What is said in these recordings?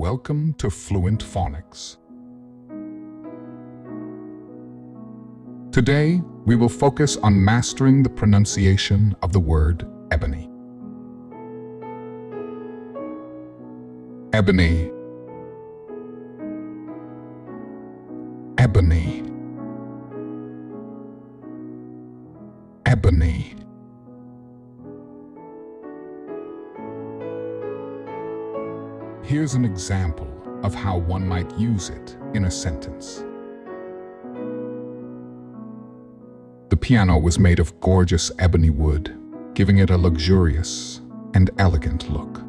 Welcome to Fluent Phonics. Today, we will focus on mastering the pronunciation of the word ebony. Ebony. Ebony. Ebony. Here's an example of how one might use it in a sentence. The piano was made of gorgeous ebony wood, giving it a luxurious and elegant look.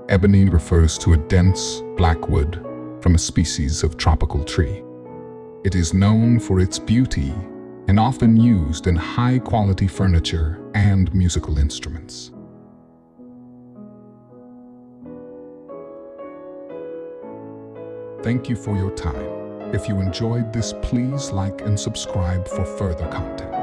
Ebony refers to a dense black wood from a species of tropical tree. It is known for its beauty and often used in high-quality furniture and musical instruments. Thank you for your time. If you enjoyed this, please like and subscribe for further content.